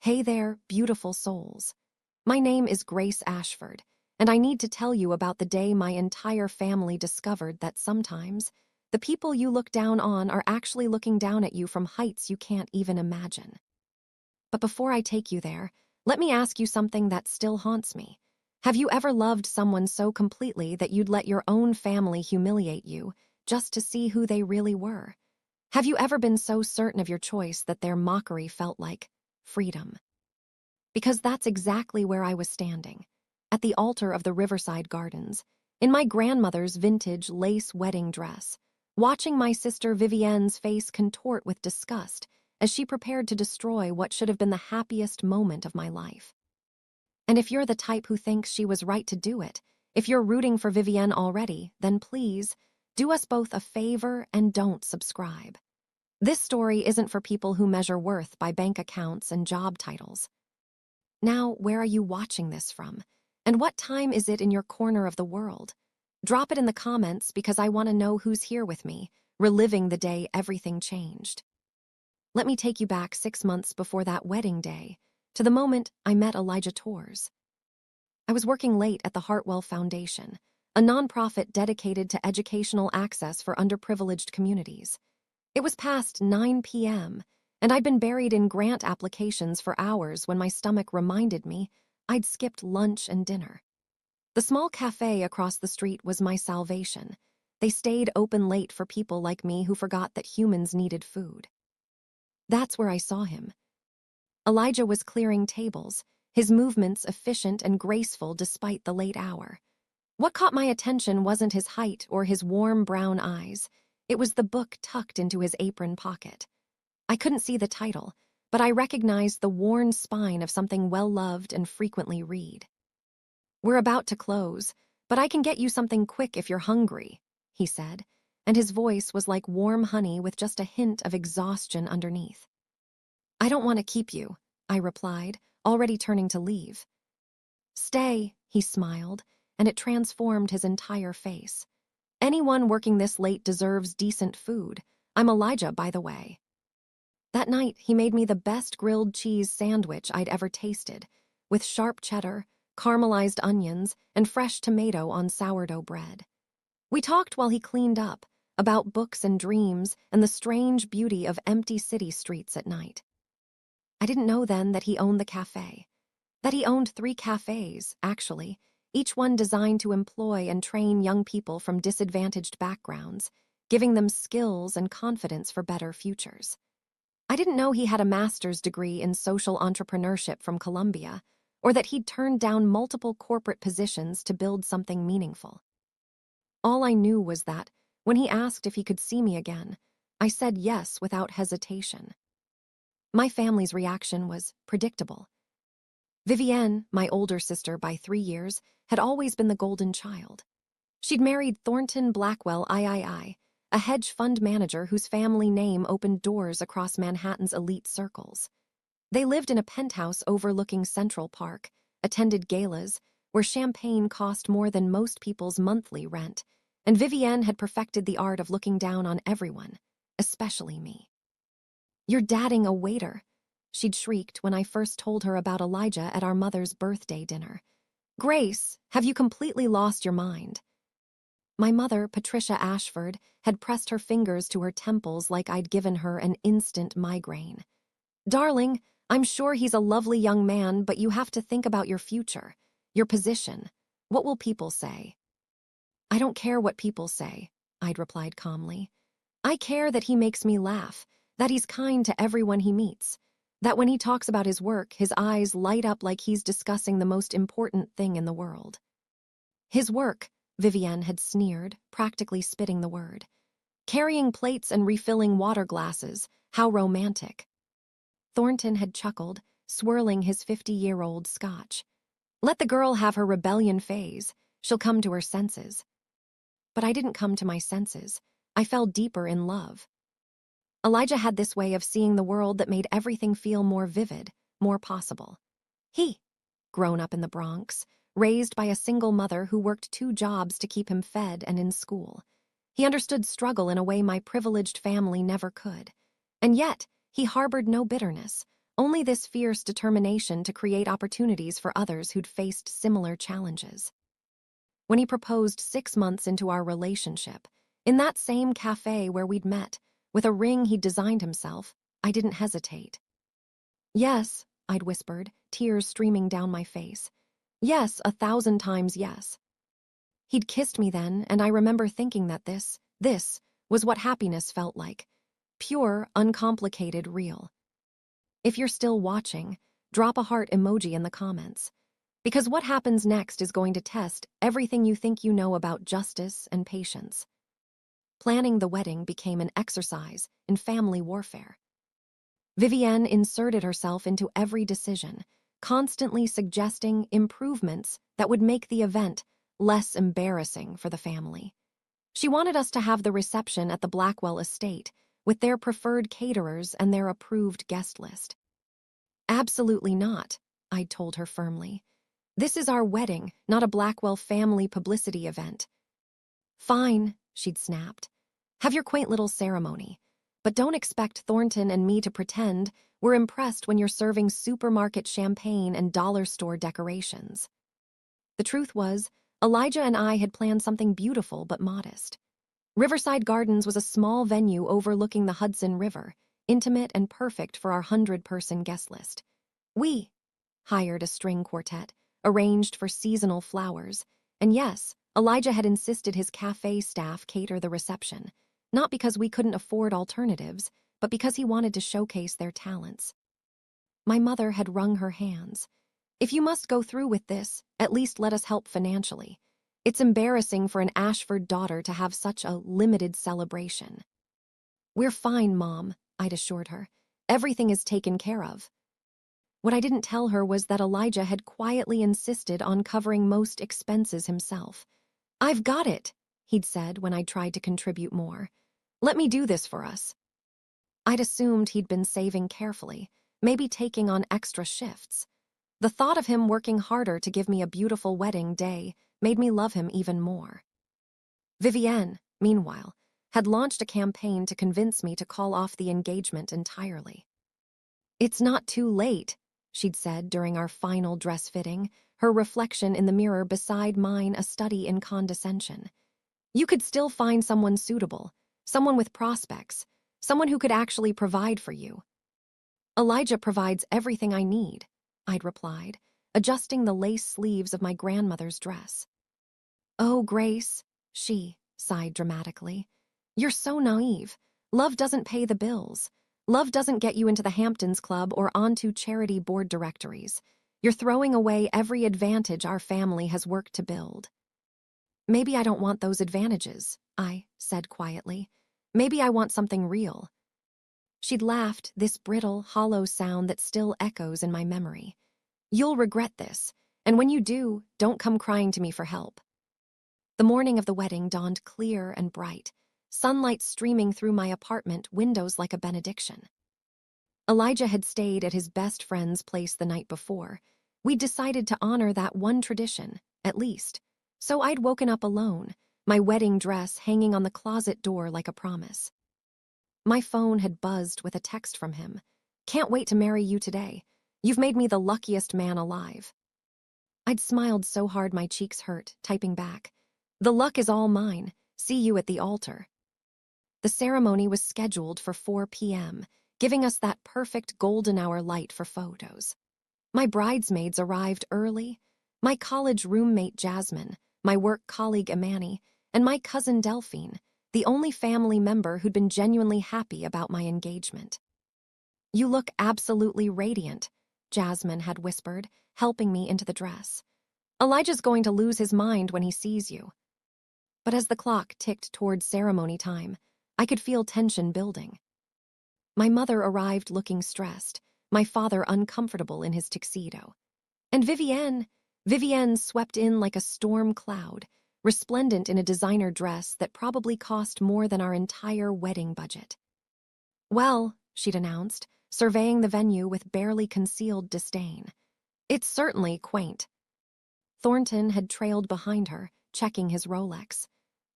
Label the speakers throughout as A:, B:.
A: Hey there, beautiful souls. My name is Grace Ashford, and I need to tell you about the day my entire family discovered that sometimes the people you look down on are actually looking down at you from heights you can't even imagine. But before I take you there, let me ask you something that still haunts me. Have you ever loved someone so completely that you'd let your own family humiliate you just to see who they really were? Have you ever been so certain of your choice that their mockery felt like freedom? Because that's exactly where I was standing, at the altar of the Riverside Gardens, in my grandmother's vintage lace wedding dress, watching my sister Vivienne's face contort with disgust as she prepared to destroy what should have been the happiest moment of my life. And if you're the type who thinks she was right to do it, if you're rooting for Vivienne already, then please, do us both a favor and don't subscribe. This story isn't for people who measure worth by bank accounts and job titles. Now, where are you watching this from? And what time is it in your corner of the world? Drop it in the comments because I want to know who's here with me, reliving the day everything changed. Let me take you back 6 months before that wedding day, to the moment I met Elijah Torres. I was working late at the Hartwell Foundation, a nonprofit dedicated to educational access for underprivileged communities. It was past 9 p.m., and I'd been buried in grant applications for hours when my stomach reminded me I'd skipped lunch and dinner. The small cafe across the street was my salvation. They stayed open late for people like me who forgot that humans needed food. That's where I saw him. Elijah was clearing tables, his movements efficient and graceful despite the late hour. What caught my attention wasn't his height or his warm brown eyes. It was the book tucked into his apron pocket. I couldn't see the title, but I recognized the worn spine of something well-loved and frequently read. "We're about to close, but I can get you something quick if you're hungry," he said, and his voice was like warm honey with just a hint of exhaustion underneath. "I don't want to keep you," I replied, already turning to leave. "Stay," he smiled, and it transformed his entire face. "Anyone working this late deserves decent food. I'm Elijah, by the way." That night, he made me the best grilled cheese sandwich I'd ever tasted, with sharp cheddar, caramelized onions, and fresh tomato on sourdough bread. We talked while he cleaned up, about books and dreams and the strange beauty of empty city streets at night. I didn't know then that he owned the cafe. That he owned 3 cafes, actually, each one designed to employ and train young people from disadvantaged backgrounds, giving them skills and confidence for better futures. I didn't know he had a master's degree in social entrepreneurship from Columbia, or that he'd turned down multiple corporate positions to build something meaningful. All I knew was that, when he asked if he could see me again, I said yes without hesitation. My family's reaction was predictable. Vivienne, my older sister by 3 years, had always been the golden child. She'd married Thornton Blackwell III, a hedge fund manager whose family name opened doors across Manhattan's elite circles. They lived in a penthouse overlooking Central Park, attended galas, where champagne cost more than most people's monthly rent, and Vivienne had perfected the art of looking down on everyone, especially me. "You're dating a waiter," she'd shrieked when I first told her about Elijah at our mother's birthday dinner. "Grace, have you completely lost your mind?" My mother, Patricia Ashford, had pressed her fingers to her temples like I'd given her an instant migraine. "Darling, I'm sure he's a lovely young man, but you have to think about your future, your position. What will people say?" "I don't care what people say," I'd replied calmly. "I care that he makes me laugh, that he's kind to everyone he meets, that when he talks about his work, his eyes light up like he's discussing the most important thing in the world." "His work," Vivienne had sneered, practically spitting the word. "Carrying plates and refilling water glasses, how romantic." Thornton had chuckled, swirling his 50-year-old scotch. "Let the girl have her rebellion phase. She'll come to her senses." But I didn't come to my senses. I fell deeper in love. Elijah had this way of seeing the world that made everything feel more vivid, more possible. He, grown up in the Bronx, raised by a single mother who worked 2 jobs to keep him fed and in school. He understood struggle in a way my privileged family never could. And yet, he harbored no bitterness, only this fierce determination to create opportunities for others who'd faced similar challenges. When he proposed 6 months into our relationship, in that same cafe where we'd met, with a ring he'd designed himself, I didn't hesitate. "Yes," I'd whispered, tears streaming down my face. "Yes, 1,000 times yes." He'd kissed me then, and I remember thinking that this was what happiness felt like. Pure, uncomplicated, real. If you're still watching, drop a heart emoji in the comments. Because what happens next is going to test everything you think you know about justice and patience. Planning the wedding became an exercise in family warfare. Vivienne inserted herself into every decision, constantly suggesting improvements that would make the event less embarrassing for the family. She wanted us to have the reception at the Blackwell estate, with their preferred caterers and their approved guest list. "Absolutely not," I'd told her firmly. "This is our wedding, not a Blackwell family publicity event." "Fine," she'd snapped. "Have your quaint little ceremony. But don't expect Thornton and me to pretend we're impressed when you're serving supermarket champagne and dollar store decorations." The truth was, Elijah and I had planned something beautiful but modest. Riverside Gardens was a small venue overlooking the Hudson River, intimate and perfect for our 100-person guest list. We hired a string quartet, arranged for seasonal flowers, and yes, Elijah had insisted his cafe staff cater the reception, not because we couldn't afford alternatives, but because he wanted to showcase their talents. My mother had wrung her hands. "If you must go through with this, at least let us help financially. It's embarrassing for an Ashford daughter to have such a limited celebration." "We're fine, Mom," I'd assured her. "Everything is taken care of." What I didn't tell her was that Elijah had quietly insisted on covering most expenses himself. "I've got it," he'd said when I tried to contribute more. "Let me do this for us." I'd assumed he'd been saving carefully, maybe taking on extra shifts. The thought of him working harder to give me a beautiful wedding day made me love him even more. Vivienne, meanwhile, had launched a campaign to convince me to call off the engagement entirely. "It's not too late," she'd said during our final dress fitting, her reflection in the mirror beside mine a study in condescension. "You could still find someone suitable, someone with prospects, someone who could actually provide for you." "Elijah provides everything I need," I'd replied, adjusting the lace sleeves of my grandmother's dress. "Oh, Grace," she sighed dramatically. "You're so naive. Love doesn't pay the bills. Love doesn't get you into the Hamptons Club or onto charity board directories. You're throwing away every advantage our family has worked to build." "Maybe I don't want those advantages," I said quietly. "Maybe I want something real." She'd laughed, this brittle, hollow sound that still echoes in my memory. "You'll regret this, and when you do, don't come crying to me for help." The morning of the wedding dawned clear and bright, sunlight streaming through my apartment windows like a benediction. Elijah had stayed at his best friend's place the night before. We'd decided to honor that one tradition, at least. So I'd woken up alone, my wedding dress hanging on the closet door like a promise. My phone had buzzed with a text from him. "Can't wait to marry you today. You've made me the luckiest man alive." I'd smiled so hard my cheeks hurt, typing back, "The luck is all mine. See you at the altar." The ceremony was scheduled for 4 p.m., giving us that perfect golden hour light for photos. My bridesmaids arrived early. My college roommate Jasmine, my work colleague Imani, and my cousin Delphine, the only family member who'd been genuinely happy about my engagement. "You look absolutely radiant," Jasmine had whispered, helping me into the dress. "Elijah's going to lose his mind when he sees you." But as the clock ticked toward ceremony time, I could feel tension building. My mother arrived looking stressed, my father uncomfortable in his tuxedo. And Vivienne swept in like a storm cloud, resplendent in a designer dress that probably cost more than our entire wedding budget. "Well," she'd announced, surveying the venue with barely concealed disdain, "it's certainly quaint." Thornton had trailed behind her, checking his Rolex.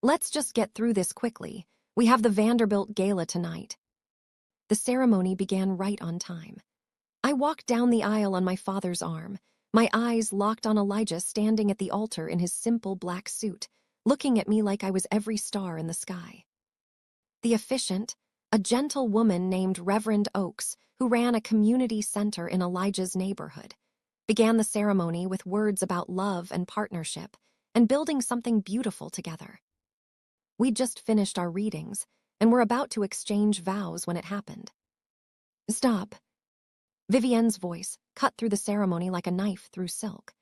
A: "Let's just get through this quickly. We have the Vanderbilt Gala tonight." The ceremony began right on time. I walked down the aisle on my father's arm, my eyes locked on Elijah standing at the altar in his simple black suit, looking at me like I was every star in the sky. The officiant, a gentle woman named Reverend Oakes, who ran a community center in Elijah's neighborhood, began the ceremony with words about love and partnership and building something beautiful together. We'd just finished our readings and were about to exchange vows when it happened. Stop. Vivienne's voice cut through the ceremony like a knife through silk.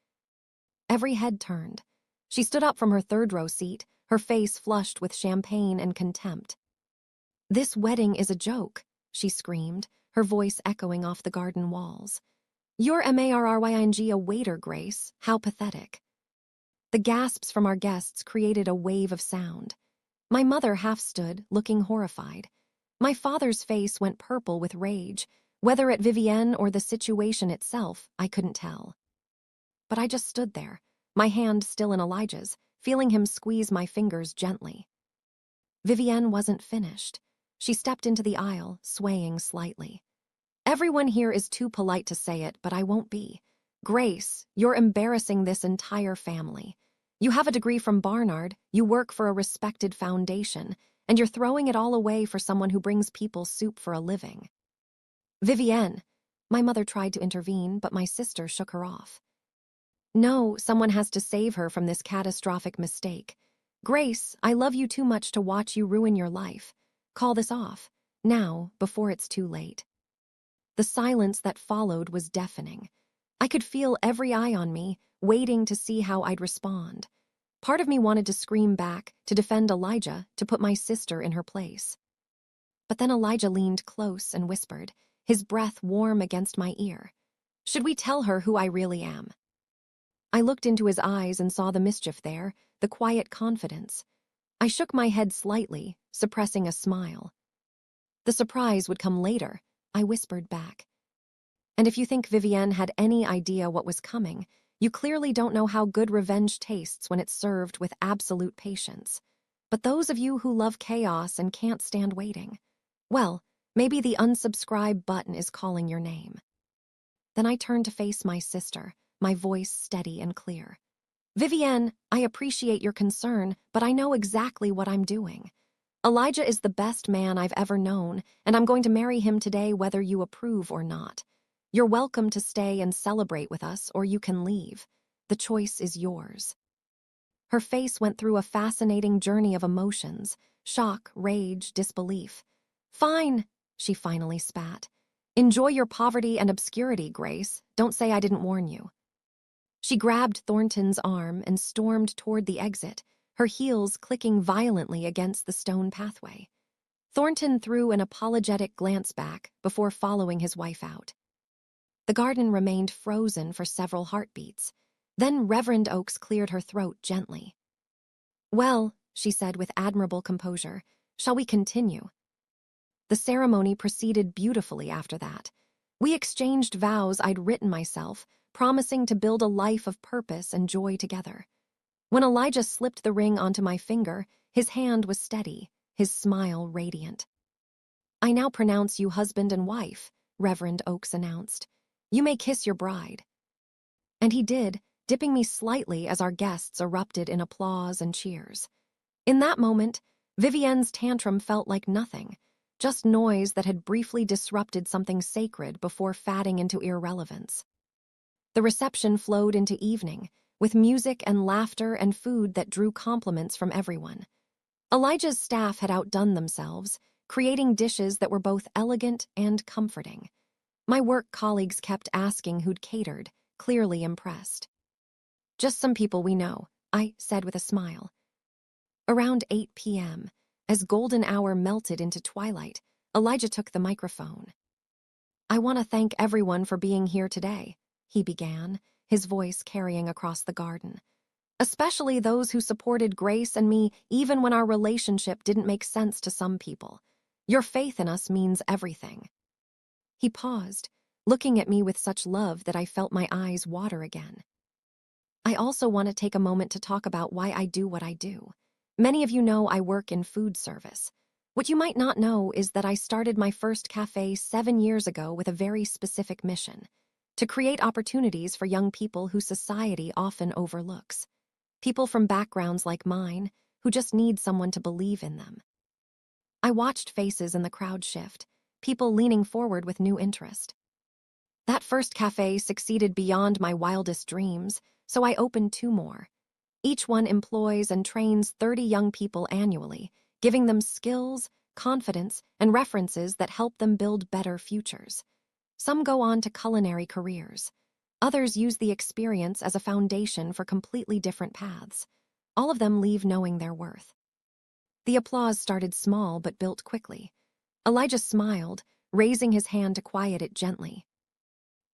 A: Every head turned. She stood up from her third-row seat, her face flushed with champagne and contempt. "This wedding is a joke," she screamed, her voice echoing off the garden walls. "You're marrying a waiter, Grace. How pathetic." The gasps from our guests created a wave of sound. My mother half stood, looking horrified. My father's face went purple with rage. Whether at Vivienne or the situation itself, I couldn't tell. But I just stood there, my hand still in Elijah's, feeling him squeeze my fingers gently. Vivienne wasn't finished. She stepped into the aisle, swaying slightly. "Everyone here is too polite to say it, but I won't be. Grace, you're embarrassing this entire family. You have a degree from Barnard, you work for a respected foundation, and you're throwing it all away for someone who brings people soup for a living." "Vivienne," my mother tried to intervene, but my sister shook her off. "No, someone has to save her from this catastrophic mistake. Grace, I love you too much to watch you ruin your life. Call this off, now, before it's too late." The silence that followed was deafening. I could feel every eye on me, waiting to see how I'd respond. Part of me wanted to scream back, to defend Elijah, to put my sister in her place. But then Elijah leaned close and whispered, his breath warm against my ear. "Should we tell her who I really am?" I looked into his eyes and saw the mischief there, the quiet confidence. I shook my head slightly, suppressing a smile. "The surprise would come later," I whispered back. "And if you think Vivienne had any idea what was coming, you clearly don't know how good revenge tastes when it's served with absolute patience. But those of you who love chaos and can't stand waiting, well, maybe the unsubscribe button is calling your name." Then I turned to face my sister, my voice steady and clear. "Vivienne, I appreciate your concern, but I know exactly what I'm doing. Elijah is the best man I've ever known, and I'm going to marry him today whether you approve or not. You're welcome to stay and celebrate with us, or you can leave. The choice is yours." Her face went through a fascinating journey of emotions, shock, rage, disbelief. "Fine," she finally spat. "Enjoy your poverty and obscurity, Grace. Don't say I didn't warn you." She grabbed Thornton's arm and stormed toward the exit, her heels clicking violently against the stone pathway. Thornton threw an apologetic glance back before following his wife out. The garden remained frozen for several heartbeats. Then Reverend Oakes cleared her throat gently. "Well," she said with admirable composure, "shall we continue?" The ceremony proceeded beautifully after that. We exchanged vows I'd written myself, promising to build a life of purpose and joy together. When Elijah slipped the ring onto my finger, his hand was steady, his smile radiant. "I now pronounce you husband and wife," Reverend Oakes announced. "You may kiss your bride." And he did, dipping me slightly as our guests erupted in applause and cheers. In that moment, Vivienne's tantrum felt like nothing, just noise that had briefly disrupted something sacred before fading into irrelevance. The reception flowed into evening, with music and laughter and food that drew compliments from everyone. Elijah's staff had outdone themselves, creating dishes that were both elegant and comforting. My work colleagues kept asking who'd catered, clearly impressed. "Just some people we know," I said with a smile. Around 8 p.m., as golden hour melted into twilight, Elijah took the microphone. "I want to thank everyone for being here today," he began, his voice carrying across the garden. "Especially those who supported Grace and me even when our relationship didn't make sense to some people. Your faith in us means everything." He paused, looking at me with such love that I felt my eyes water again. "I also want to take a moment to talk about why I do what I do. Many of you know I work in food service. What you might not know is that I started my first cafe 7 years ago with a very specific mission: to create opportunities for young people who society often overlooks. People from backgrounds like mine, who just need someone to believe in them. I watched faces in the crowd shift, people leaning forward with new interest. That first cafe succeeded beyond my wildest dreams, so I opened 2 more. Each one employs and trains 30 young people annually, giving them skills, confidence, and references that help them build better futures. Some go on to culinary careers. Others use the experience as a foundation for completely different paths. All of them leave knowing their worth. The applause started small but built quickly. Elijah smiled, raising his hand to quiet it gently.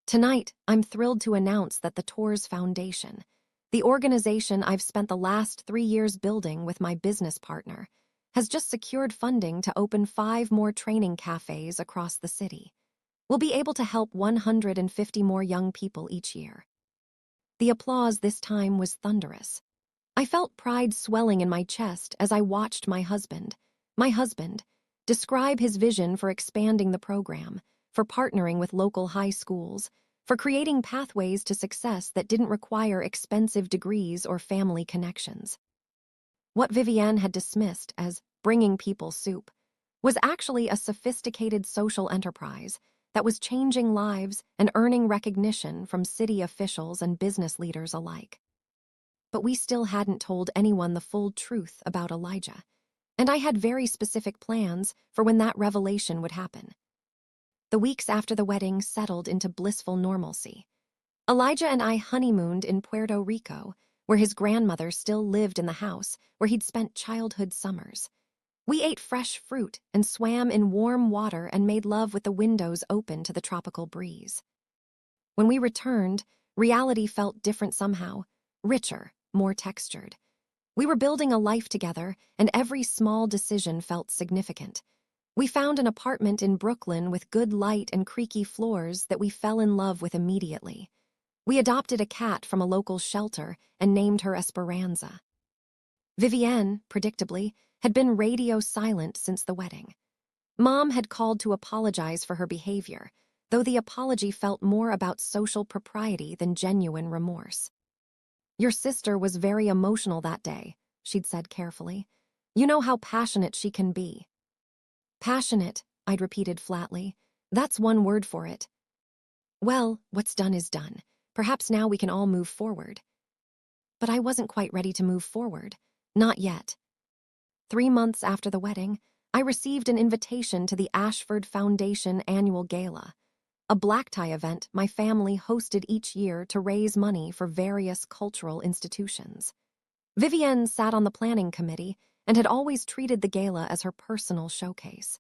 A: Tonight, I'm thrilled to announce that the Tours Foundation, the organization I've spent the last 3 years building with my business partner, has just secured funding to open 5 more training cafes across the city. We'll be able to help 150 more young people each year. The applause this time was thunderous. I felt pride swelling in my chest as I watched my husband, describe his vision for expanding the program, for partnering with local high schools, for creating pathways to success that didn't require expensive degrees or family connections. What Vivienne had dismissed as bringing people soup was actually a sophisticated social enterprise that was changing lives and earning recognition from city officials and business leaders alike. But we still hadn't told anyone the full truth about Elijah, and I had very specific plans for when that revelation would happen. The weeks after the wedding settled into blissful normalcy. Elijah and I honeymooned in Puerto Rico, where his grandmother still lived in the house where he'd spent childhood summers. We ate fresh fruit and swam in warm water and made love with the windows open to the tropical breeze. When we returned, reality felt different somehow, richer, more textured. We were building a life together, and every small decision felt significant. We found an apartment in Brooklyn with good light and creaky floors that we fell in love with immediately. We adopted a cat from a local shelter and named her Esperanza. Vivienne, predictably, had been radio silent since the wedding. Mom had called to apologize for her behavior, though the apology felt more about social propriety than genuine remorse. "Your sister was very emotional that day," she'd said carefully. "You know how passionate she can be." "Passionate," I'd repeated flatly. "That's one word for it." "Well, what's done is done. Perhaps now we can all move forward." But I wasn't quite ready to move forward. Not yet. 3 months after the wedding, I received an invitation to the Ashford Foundation annual gala, a black tie event my family hosted each year to raise money for various cultural institutions. Vivienne sat on the planning committee and had always treated the gala as her personal showcase.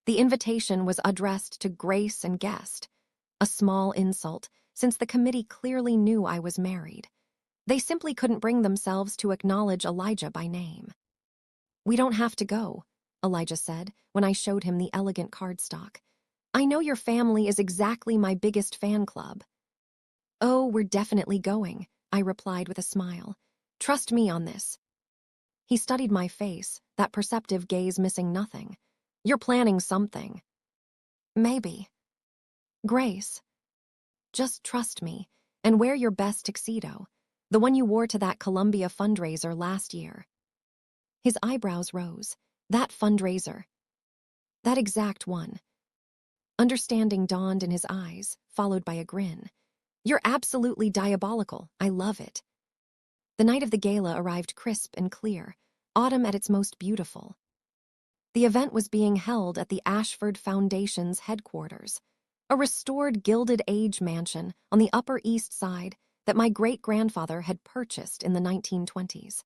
A: The invitation was addressed to Grace and guest, a small insult since the committee clearly knew I was married. They simply couldn't bring themselves to acknowledge Elijah by name. "We don't have to go," Elijah said when I showed him the elegant cardstock. "I know your family is exactly my biggest fan club." "Oh, we're definitely going," I replied with a smile. "Trust me on this." He studied my face, that perceptive gaze missing nothing. "You're planning something." "Maybe." "Grace, just trust me and wear your best tuxedo, the one you wore to that Columbia fundraiser last year." His eyebrows rose. "That fundraiser." "That exact one." Understanding dawned in his eyes, followed by a grin. "You're absolutely diabolical. I love it." The night of the gala arrived crisp and clear, autumn at its most beautiful. The event was being held at the Ashford Foundation's headquarters, a restored Gilded Age mansion on the Upper East Side that my great-grandfather had purchased in the 1920s.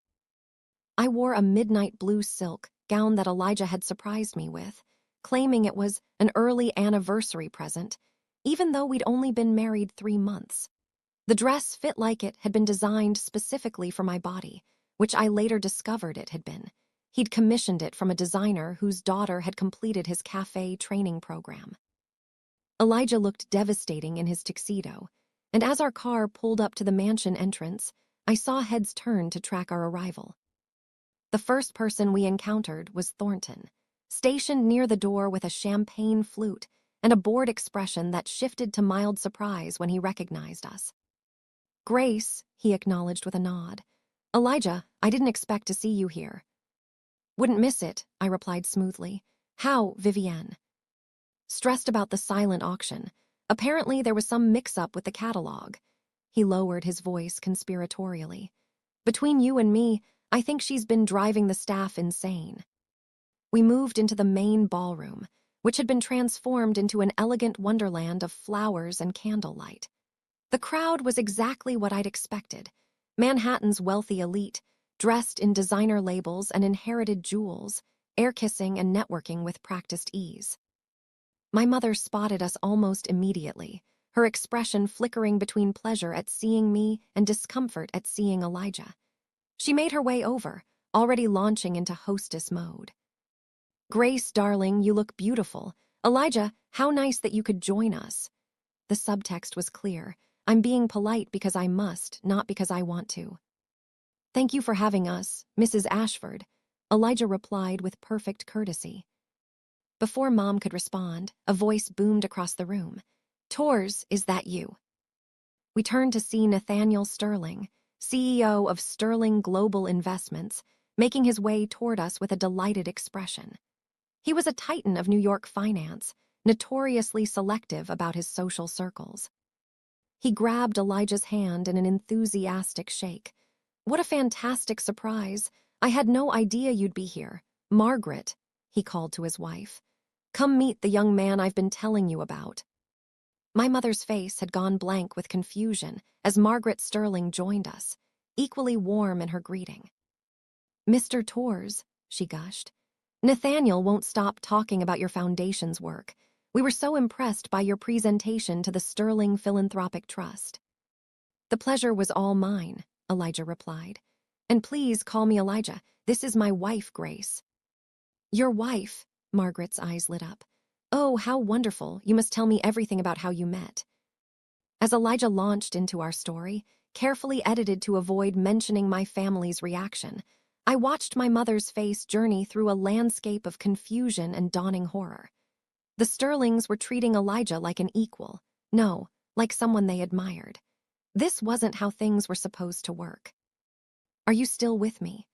A: I wore a midnight blue silk gown that Elijah had surprised me with, claiming it was an early anniversary present, even though we'd only been married 3 months. The dress fit like it had been designed specifically for my body, which I later discovered it had been. He'd commissioned it from a designer whose daughter had completed his cafe training program. Elijah looked devastating in his tuxedo, and as our car pulled up to the mansion entrance, I saw heads turn to track our arrival. The first person we encountered was Thornton, stationed near the door with a champagne flute and a bored expression that shifted to mild surprise when he recognized us. "Grace," he acknowledged with a nod. "Elijah, I didn't expect to see you here." "Wouldn't miss it," I replied smoothly. "How, Vivienne?" Stressed about the silent auction. Apparently there was some mix-up with the catalog. He lowered his voice conspiratorially. "Between you and me, I think she's been driving the staff insane." We moved into the main ballroom, which had been transformed into an elegant wonderland of flowers and candlelight. The crowd was exactly what I'd expected. Manhattan's wealthy elite, dressed in designer labels and inherited jewels, air-kissing and networking with practiced ease. My mother spotted us almost immediately, her expression flickering between pleasure at seeing me and discomfort at seeing Elijah. She made her way over, already launching into hostess mode. "Grace, darling, you look beautiful. Elijah, how nice that you could join us." The subtext was clear. I'm being polite because I must, not because I want to. "Thank you for having us, Mrs. Ashford," Elijah replied with perfect courtesy. Before Mom could respond, a voice boomed across the room. "Tors, is that you?" We turned to see Nathaniel Sterling, CEO of Sterling Global Investments, making his way toward us with a delighted expression. He was a titan of New York finance, notoriously selective about his social circles. He grabbed Elijah's hand in an enthusiastic shake. "What a fantastic surprise. I had no idea you'd be here. Margaret," he called to his wife. "Come meet the young man I've been telling you about." My mother's face had gone blank with confusion as Margaret Sterling joined us, equally warm in her greeting. "Mr. Tors," she gushed, "Nathaniel won't stop talking about your foundation's work. We were so impressed by your presentation to the Sterling Philanthropic Trust." "The pleasure was all mine," Elijah replied. "And please call me Elijah. This is my wife, Grace." "Your wife?" Margaret's eyes lit up. "Oh, how wonderful. You must tell me everything about how you met." As Elijah launched into our story, carefully edited to avoid mentioning my family's reaction, I watched my mother's face journey through a landscape of confusion and dawning horror. The Sterlings were treating Elijah like an equal. No, like someone they admired. This wasn't how things were supposed to work. Are you still with me?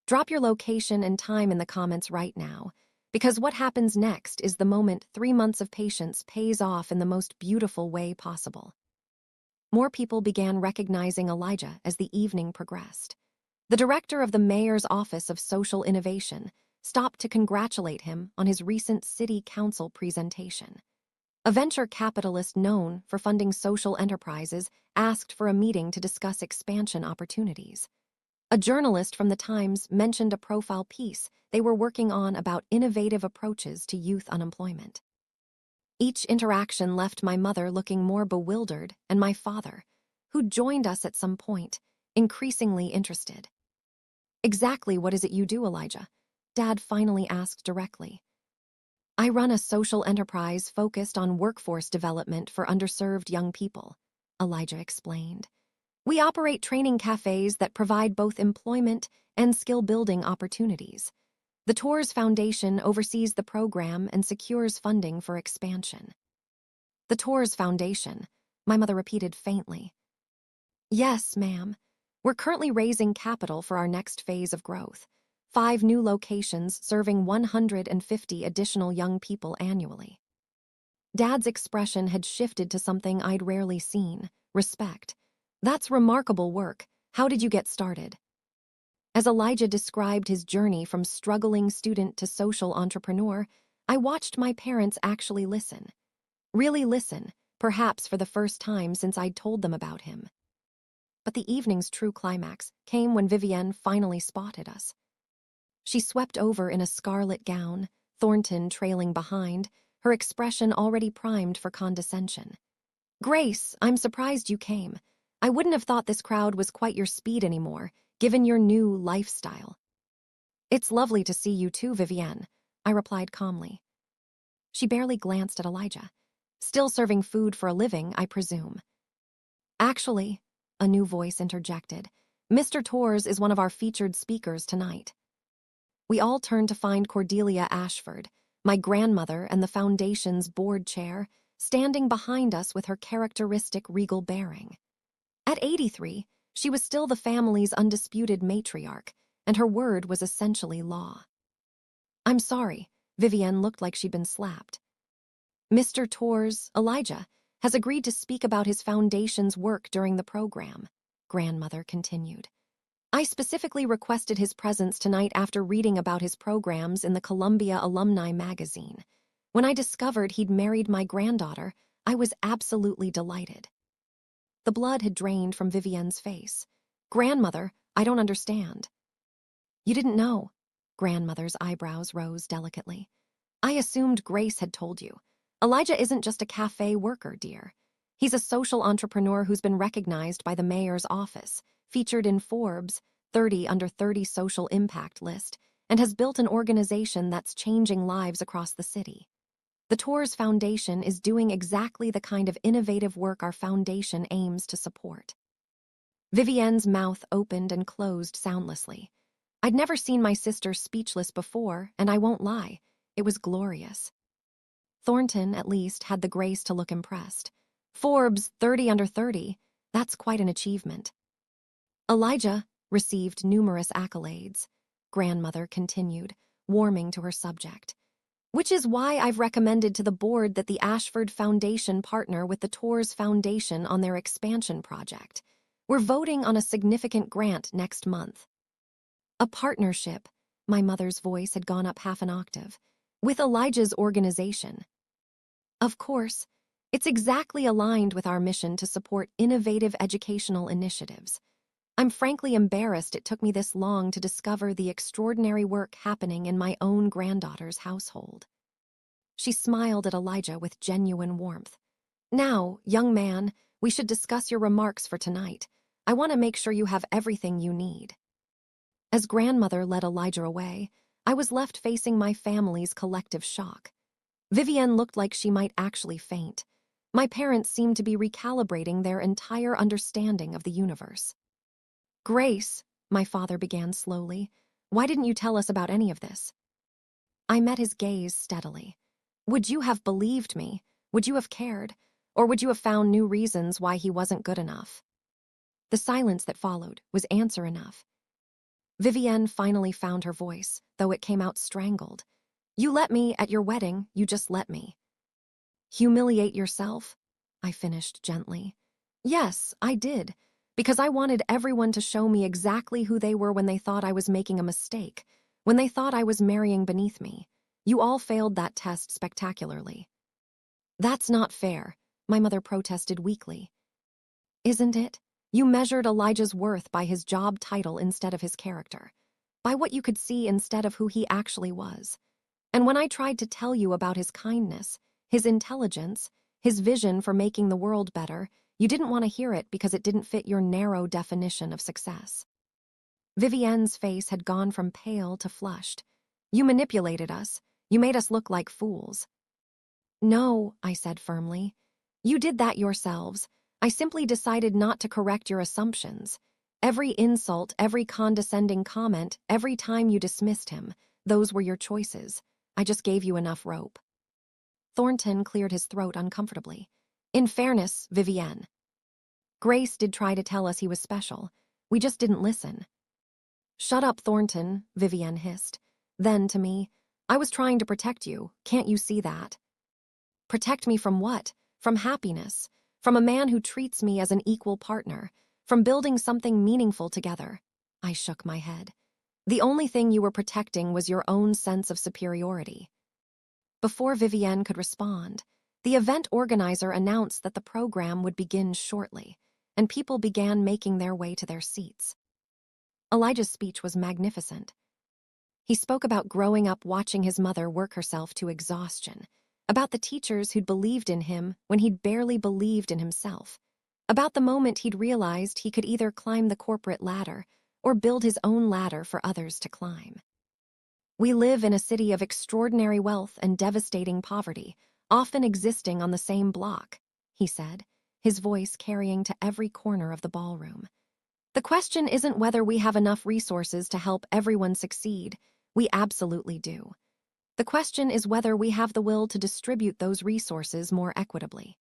A: Drop your location and time in the comments right now, because what happens next is the moment 3 months of patience pays off in the most beautiful way possible. More people began recognizing Elijah as the evening progressed. The director of the mayor's Office of Social Innovation stopped to congratulate him on his recent city council presentation. A venture capitalist known for funding social enterprises asked for a meeting to discuss expansion opportunities. A journalist from the Times mentioned a profile piece they were working on about innovative approaches to youth unemployment. Each interaction left my mother looking more bewildered and my father, who joined us at some point, increasingly interested. "Exactly what is it you do, Elijah?" Dad finally asked directly. "I run a social enterprise focused on workforce development for underserved young people," Elijah explained. "We operate training cafes that provide both employment and skill-building opportunities. The Tors Foundation oversees the program and secures funding for expansion." "The Tors Foundation," my mother repeated faintly. "Yes, ma'am. We're currently raising capital for our next phase of growth. 5 new locations serving 150 additional young people annually." Dad's expression had shifted to something I'd rarely seen: respect. "That's remarkable work. How did you get started?" As Elijah described his journey from struggling student to social entrepreneur, I watched my parents actually listen. Really listen, perhaps for the first time since I'd told them about him. But the evening's true climax came when Vivienne finally spotted us. She swept over in a scarlet gown, Thornton trailing behind, her expression already primed for condescension. "Grace, I'm surprised you came. I wouldn't have thought this crowd was quite your speed anymore, given your new lifestyle." "It's lovely to see you too, Vivienne," I replied calmly. She barely glanced at Elijah. "Still serving food for a living, I presume." "Actually," a new voice interjected, "Mr. Tors is one of our featured speakers tonight." we all turned to find Cordelia Ashford, my grandmother and the foundation's board chair, standing behind us with her characteristic regal bearing. At 83, she was still the family's undisputed matriarch, and her word was essentially law. "I'm sorry," Vivienne looked like she'd been slapped. "Mr. Torres, Elijah, has agreed to speak about his foundation's work during the program," grandmother continued. "I specifically requested his presence tonight after reading about his programs in the Columbia Alumni magazine. When I discovered he'd married my granddaughter, I was absolutely delighted." The blood had drained from Vivienne's face. "Grandmother, I don't understand." "You didn't know?" Grandmother's eyebrows rose delicately. "I assumed Grace had told you. Elijah isn't just a cafe worker, dear. He's a social entrepreneur who's been recognized by the mayor's office, featured in Forbes' 30 Under 30 social impact list, and has built an organization that's changing lives across the city. The Torres Foundation is doing exactly the kind of innovative work our foundation aims to support." Vivienne's mouth opened and closed soundlessly. I'd never seen my sister speechless before, and I won't lie, it was glorious. Thornton, at least, had the grace to look impressed. Forbes 30 Under 30, that's quite an achievement. "Elijah received numerous accolades," grandmother continued, warming to her subject. "Which is why I've recommended to the board that the Ashford Foundation partner with the Torres Foundation on their expansion project. We're voting on a significant grant next month." "A partnership," my mother's voice had gone up half an octave, "with Elijah's organization." "Of course. It's exactly aligned with our mission to support innovative educational initiatives. I'm frankly embarrassed it took me this long to discover the extraordinary work happening in my own granddaughter's household." She smiled at Elijah with genuine warmth. "Now, young man, we should discuss your remarks for tonight. I want to make sure you have everything you need." As grandmother led Elijah away, I was left facing my family's collective shock. Vivienne looked like she might actually faint. My parents seemed to be recalibrating their entire understanding of the universe. "Grace," my father began slowly, "why didn't you tell us about any of this?" I met his gaze steadily. "Would you have believed me? Would you have cared? Or would you have found new reasons why he wasn't good enough?" The silence that followed was answer enough. Vivienne finally found her voice, though it came out strangled. "You let me, at your wedding, you just let me." "Humiliate yourself?" I finished gently. "Yes, I did, because I wanted everyone to show me exactly who they were when they thought I was making a mistake, when they thought I was marrying beneath me. You all failed that test spectacularly." "That's not fair," my mother protested weakly. "Isn't it? You measured Elijah's worth by his job title instead of his character, by what you could see instead of who he actually was. And when I tried to tell you about his kindness, his intelligence, his vision for making the world better, you didn't want to hear it because it didn't fit your narrow definition of success." Vivienne's face had gone from pale to flushed. "You manipulated us. You made us look like fools." "No," I said firmly. "You did that yourselves. I simply decided not to correct your assumptions. Every insult, every condescending comment, every time you dismissed him, those were your choices. I just gave you enough rope." Thornton cleared his throat uncomfortably. "In fairness, Vivienne, Grace did try to tell us he was special. We just didn't listen." "Shut up, Thornton," Vivienne hissed. Then to me, "I was trying to protect you. Can't you see that?" "Protect me from what? From happiness. From a man who treats me as an equal partner. From building something meaningful together." I shook my head. "The only thing you were protecting was your own sense of superiority." Before Vivienne could respond, the event organizer announced that the program would begin shortly, and people began making their way to their seats. Elijah's speech was magnificent. He spoke about growing up watching his mother work herself to exhaustion, about the teachers who'd believed in him when he'd barely believed in himself, about the moment he'd realized he could either climb the corporate ladder or build his own ladder for others to climb. "We live in a city of extraordinary wealth and devastating poverty, often existing on the same block," he said, his voice carrying to every corner of the ballroom. "The question isn't whether we have enough resources to help everyone succeed. We absolutely do. The question is whether we have the will to distribute those resources more equitably.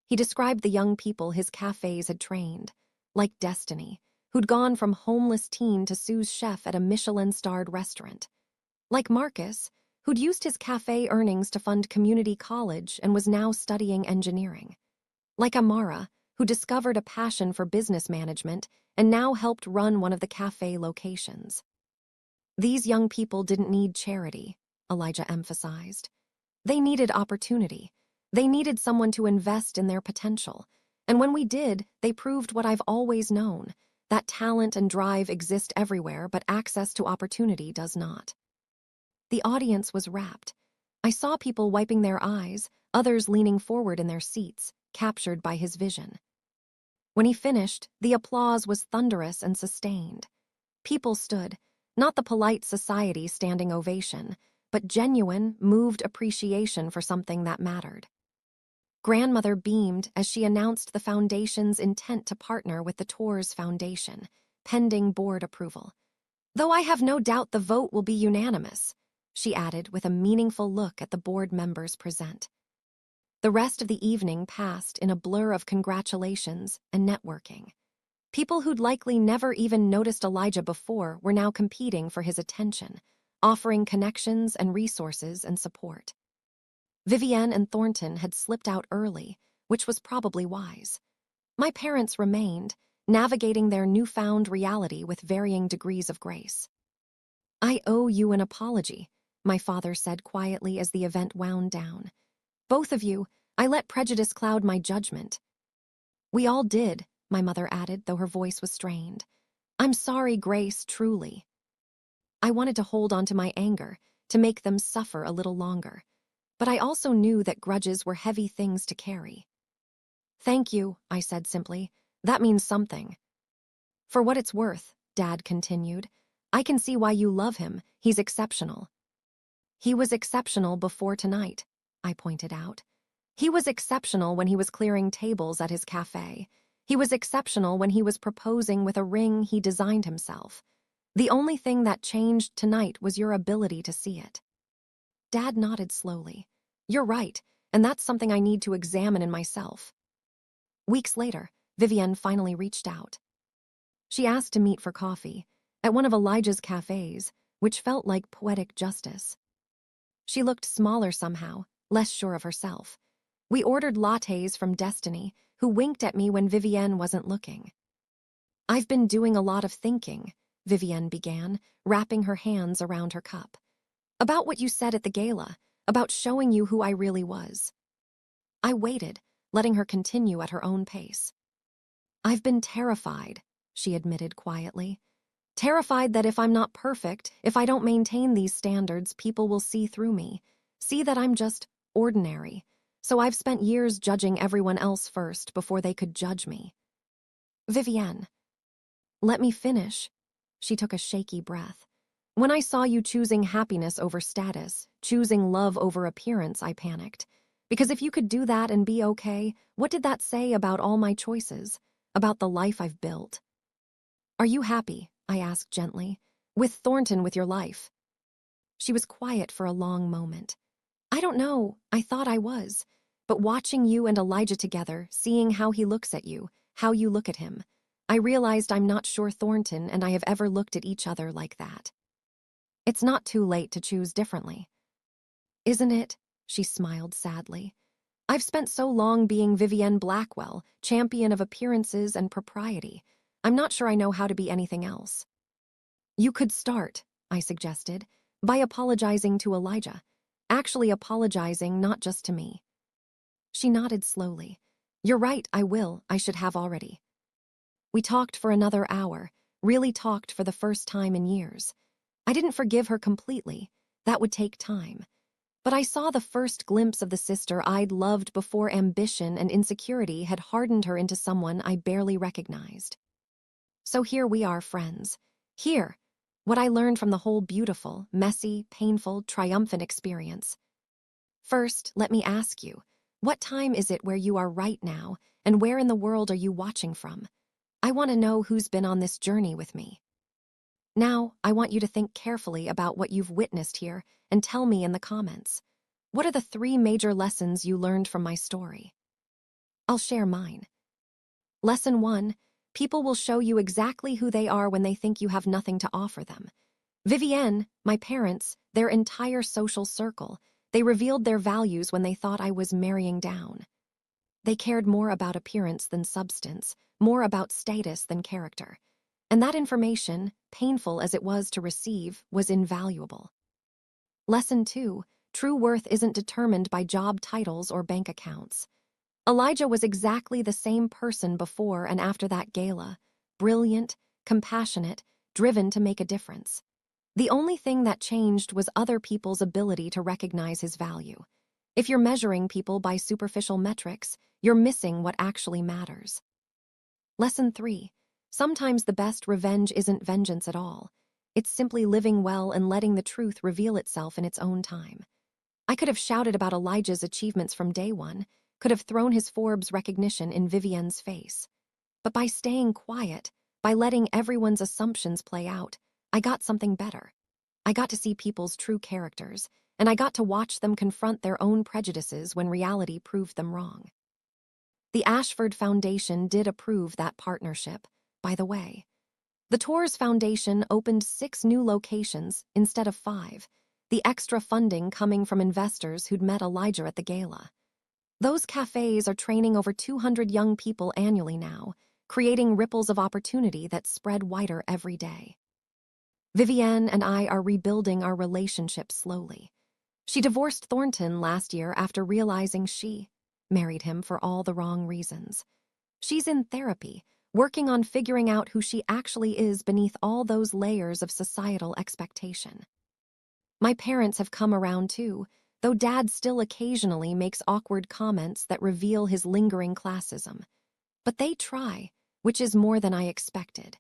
A: He described the young people his cafes had trained, like Destiny, who'd gone from homeless teen to sous chef at a Michelin-starred restaurant. Like Marcus, who'd used his cafe earnings to fund community college and was now studying engineering. Like Amara, who discovered a passion for business management and now helped run one of the cafe locations. These young people didn't need charity, Elijah emphasized. They needed opportunity. They needed someone to invest in their potential. And when we did, they proved what I've always known, that talent and drive exist everywhere, but access to opportunity does not. The audience was rapt. I saw people wiping their eyes, others leaning forward in their seats, captured by his vision. When he finished, the applause was thunderous and sustained. People stood, not the polite society standing ovation, but genuine, moved appreciation for something that mattered. Grandmother beamed as she announced the foundation's intent to partner with the Tours Foundation, pending board approval. Though I have no doubt the vote will be unanimous, she added with a meaningful look at the board members present. The rest of the evening passed in a blur of congratulations and networking. People who'd likely never even noticed Elijah before were now competing for his attention, offering connections and resources and support. Vivienne and Thornton had slipped out early, which was probably wise. My parents remained, navigating their newfound reality with varying degrees of grace. I owe you an apology, my father said quietly as the event wound down. Both of you, I let prejudice cloud my judgment. We all did, my mother added, though her voice was strained. I'm sorry, Grace, truly. I wanted to hold on to my anger, to make them suffer a little longer. But I also knew that grudges were heavy things to carry. Thank you, I said simply. That means something. For what it's worth, Dad continued, I can see why you love him. He's exceptional. He was exceptional before tonight, I pointed out. He was exceptional when he was clearing tables at his cafe. He was exceptional when he was proposing with a ring he designed himself. The only thing that changed tonight was your ability to see it. Dad nodded slowly. You're right, and that's something I need to examine in myself. Weeks later, Vivienne finally reached out. She asked to meet for coffee at one of Elijah's cafes, which felt like poetic justice. She looked smaller somehow, less sure of herself. We ordered lattes from Destiny, who winked at me when Vivienne wasn't looking. I've been doing a lot of thinking, Vivienne began, wrapping her hands around her cup. About what you said at the gala, about showing you who I really was. I waited, letting her continue at her own pace. I've been terrified, she admitted quietly. Terrified that if I'm not perfect, if I don't maintain these standards, people will see through me, see that I'm just ordinary. So I've spent years judging everyone else first before they could judge me. Vivienne. Let me finish. She took a shaky breath. When I saw you choosing happiness over status, choosing love over appearance, I panicked. Because if you could do that and be okay, what did that say about all my choices, about the life I've built? Are you happy, I asked gently, with Thornton with your life? She was quiet for a long moment. I don't know, I thought I was. But watching you and Elijah together, seeing how he looks at you, how you look at him, I realized I'm not sure Thornton and I have ever looked at each other like that. It's not too late to choose differently. Isn't it? She smiled sadly. I've spent so long being Vivienne Blackwell, champion of appearances and propriety. I'm not sure I know how to be anything else. You could start, I suggested, by apologizing to Elijah. Actually apologizing not just to me. She nodded slowly. You're right, I will. I should have already. We talked for another hour, really talked for the first time in years. I didn't forgive her completely. That would take time. But I saw the first glimpse of the sister I'd loved before ambition and insecurity had hardened her into someone I barely recognized. So here we are, friends. Here, what I learned from the whole beautiful, messy, painful, triumphant experience. First, let me ask you, what time is it where you are right now, and where in the world are you watching from? I want to know who's been on this journey with me. Now, I want you to think carefully about what you've witnessed here and tell me in the comments. What are the 3 major lessons you learned from my story? I'll share mine. Lesson 1. People will show you exactly who they are when they think you have nothing to offer them. Vivienne, my parents, their entire social circle, they revealed their values when they thought I was marrying down. They cared more about appearance than substance, more about status than character. And that information, painful as it was to receive, was invaluable. Lesson 2. True worth isn't determined by job titles or bank accounts. Elijah was exactly the same person before and after that gala, brilliant, compassionate, driven to make a difference. The only thing that changed was other people's ability to recognize his value. If you're measuring people by superficial metrics, you're missing what actually matters. Lesson 3. Sometimes the best revenge isn't vengeance at all. It's simply living well and letting the truth reveal itself in its own time. I could have shouted about Elijah's achievements from day one, could have thrown his Forbes recognition in Vivienne's face. But by staying quiet, by letting everyone's assumptions play out, I got something better. I got to see people's true characters, and I got to watch them confront their own prejudices when reality proved them wrong. The Ashford Foundation did approve that partnership, by the way. The Torres Foundation opened 6 new locations instead of 5, the extra funding coming from investors who'd met Elijah at the gala. Those cafes are training over 200 young people annually now, creating ripples of opportunity that spread wider every day. Vivienne and I are rebuilding our relationship slowly. She divorced Thornton last year after realizing she married him for all the wrong reasons. She's in therapy, working on figuring out who she actually is beneath all those layers of societal expectation. My parents have come around too, though Dad still occasionally makes awkward comments that reveal his lingering classism. But they try, which is more than I expected.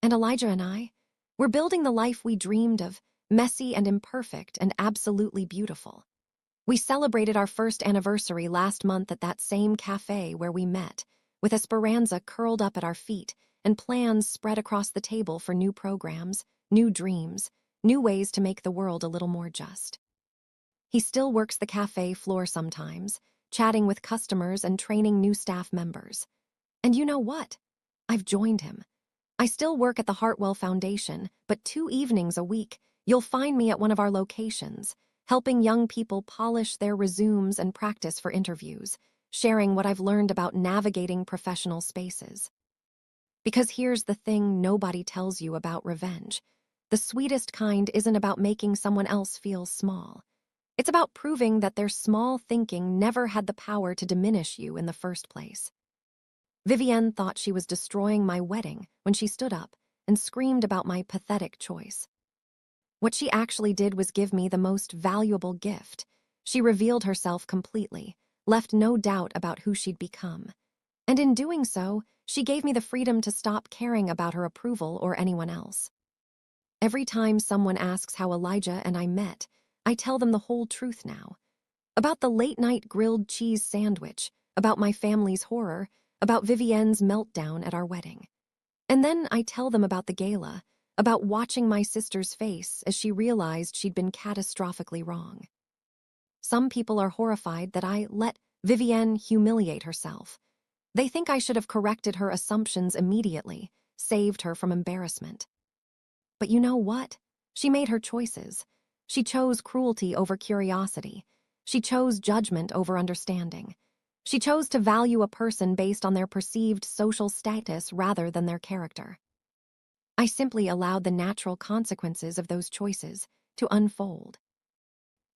A: And Elijah and I, we're building the life we dreamed of, messy and imperfect and absolutely beautiful. We celebrated our first anniversary last month at that same cafe where we met, with Esperanza curled up at our feet and plans spread across the table for new programs, new dreams, new ways to make the world a little more just. He still works the cafe floor sometimes, chatting with customers and training new staff members. And you know what? I've joined him. I still work at the Hartwell Foundation, but 2 evenings a week, you'll find me at one of our locations, helping young people polish their resumes and practice for interviews, sharing what I've learned about navigating professional spaces. Because here's the thing nobody tells you about revenge. The sweetest kind isn't about making someone else feel small. It's about proving that their small thinking never had the power to diminish you in the first place. Vivienne thought she was destroying my wedding when she stood up and screamed about my pathetic choice. What she actually did was give me the most valuable gift. She revealed herself completely, left no doubt about who she'd become. And in doing so, she gave me the freedom to stop caring about her approval or anyone else. Every time someone asks how Elijah and I met, I tell them the whole truth now. About the late-night grilled cheese sandwich, about my family's horror, about Vivienne's meltdown at our wedding. And then I tell them about the gala, about watching my sister's face as she realized she'd been catastrophically wrong. Some people are horrified that I let Vivienne humiliate herself. They think I should have corrected her assumptions immediately, saved her from embarrassment. But you know what? She made her choices. She chose cruelty over curiosity. She chose judgment over understanding. She chose to value a person based on their perceived social status rather than their character. I simply allowed the natural consequences of those choices to unfold.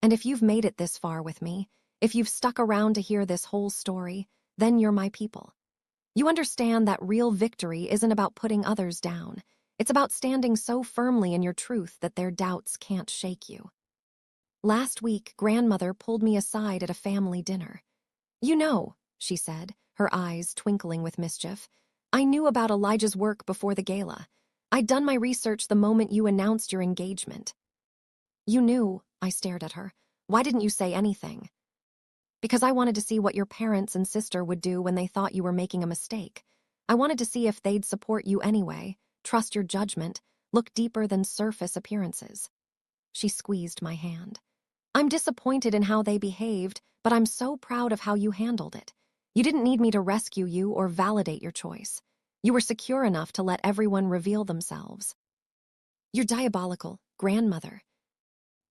A: And if you've made it this far with me, if you've stuck around to hear this whole story, then you're my people. You understand that real victory isn't about putting others down. It's about standing so firmly in your truth that their doubts can't shake you. Last week, grandmother pulled me aside at a family dinner. "You know," she said, her eyes twinkling with mischief, "I knew about Elijah's work before the gala. I'd done my research the moment you announced your engagement." "You knew," I stared at her. "Why didn't you say anything?" "Because I wanted to see what your parents and sister would do when they thought you were making a mistake. I wanted to see if they'd support you anyway, trust your judgment, look deeper than surface appearances. She squeezed my hand. I'm disappointed in how they behaved, but I'm so proud of how you handled it. You didn't need me to rescue you or validate your choice. You were secure enough to let everyone reveal themselves. You're diabolical, grandmother.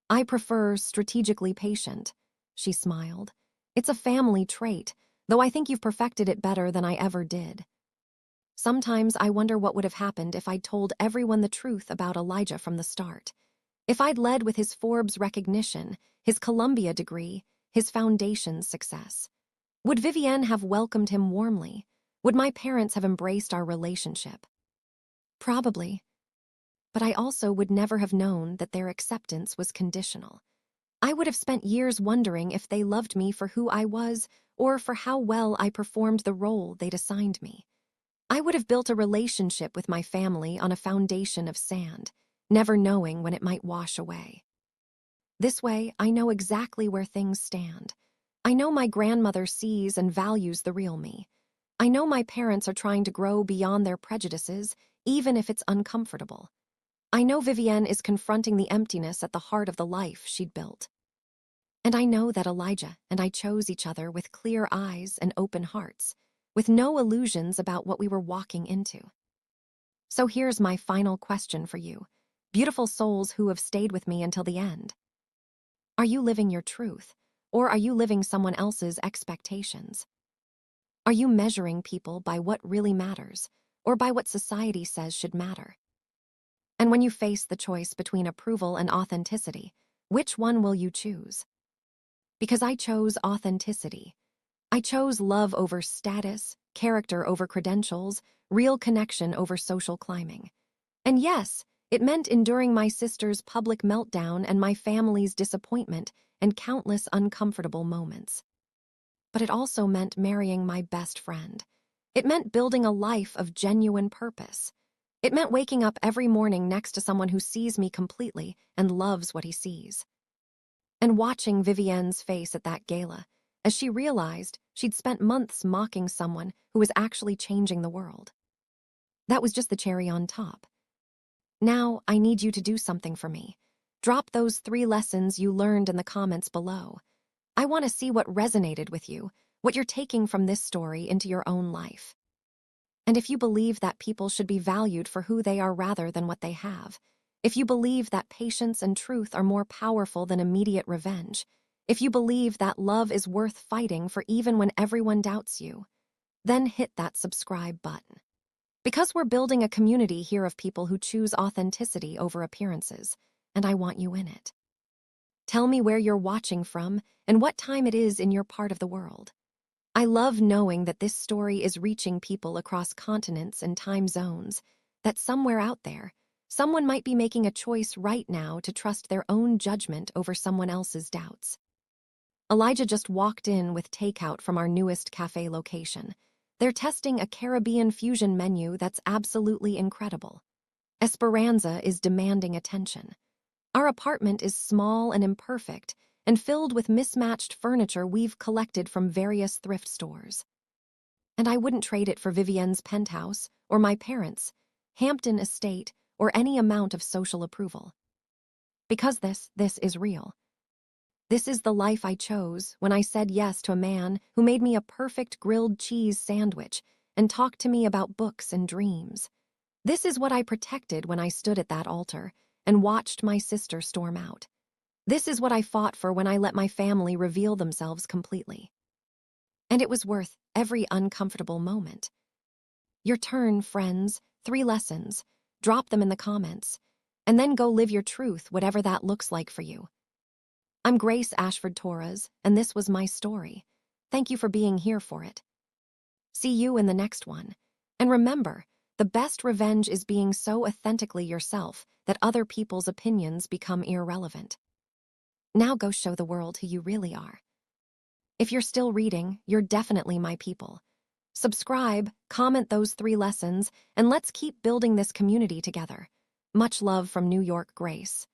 A: I prefer strategically patient, she smiled. It's a family trait, though I think you've perfected it better than I ever did. Sometimes I wonder what would have happened if I'd told everyone the truth about Elijah from the start. If I'd led with his Forbes recognition, his Columbia degree, his foundation's success. Would Vivienne have welcomed him warmly? Would my parents have embraced our relationship? Probably. But I also would never have known that their acceptance was conditional. I would have spent years wondering if they loved me for who I was or for how well I performed the role they'd assigned me. I would have built a relationship with my family on a foundation of sand, never knowing when it might wash away. This way, I know exactly where things stand. I know my grandmother sees and values the real me. I know my parents are trying to grow beyond their prejudices, even if it's uncomfortable. I know Vivienne is confronting the emptiness at the heart of the life she'd built. And I know that Elijah and I chose each other with clear eyes and open hearts, with no illusions about what we were walking into. So here's my final question for you, beautiful souls who have stayed with me until the end. Are you living your truth, or are you living someone else's expectations? Are you measuring people by what really matters, or by what society says should matter? And when you face the choice between approval and authenticity, which one will you choose? Because I chose authenticity. I chose love over status, character over credentials, real connection over social climbing. And yes, it meant enduring my sister's public meltdown and my family's disappointment and countless uncomfortable moments. But it also meant marrying my best friend. It meant building a life of genuine purpose. It meant waking up every morning next to someone who sees me completely and loves what he sees. And watching Vivienne's face at that gala, as she realized she'd spent months mocking someone who was actually changing the world. That was just the cherry on top. Now, I need you to do something for me. Drop those 3 lessons you learned in the comments below. I want to see what resonated with you, what you're taking from this story into your own life. And if you believe that people should be valued for who they are rather than what they have, if you believe that patience and truth are more powerful than immediate revenge, if you believe that love is worth fighting for even when everyone doubts you, then hit that subscribe button. Because we're building a community here of people who choose authenticity over appearances, and I want you in it. Tell me where you're watching from and what time it is in your part of the world. I love knowing that this story is reaching people across continents and time zones, that somewhere out there, someone might be making a choice right now to trust their own judgment over someone else's doubts. Elijah just walked in with takeout from our newest cafe location. They're testing a Caribbean fusion menu that's absolutely incredible. Esperanza is demanding attention. Our apartment is small and imperfect and filled with mismatched furniture we've collected from various thrift stores. And I wouldn't trade it for Vivienne's penthouse or my parents' Hampton estate or any amount of social approval. Because this is real. This is the life I chose when I said yes to a man who made me a perfect grilled cheese sandwich and talked to me about books and dreams. This is what I protected when I stood at that altar and watched my sister storm out. This is what I fought for when I let my family reveal themselves completely. And it was worth every uncomfortable moment. Your turn, friends. 3 lessons. Drop them in the comments. And then go live your truth, whatever that looks like for you. I'm Grace Ashford Torres, and this was my story. Thank you for being here for it. See you in the next one. And remember, the best revenge is being so authentically yourself that other people's opinions become irrelevant. Now go show the world who you really are. If you're still reading, you're definitely my people. Subscribe, comment those 3 lessons, and let's keep building this community together. Much love from New York, Grace.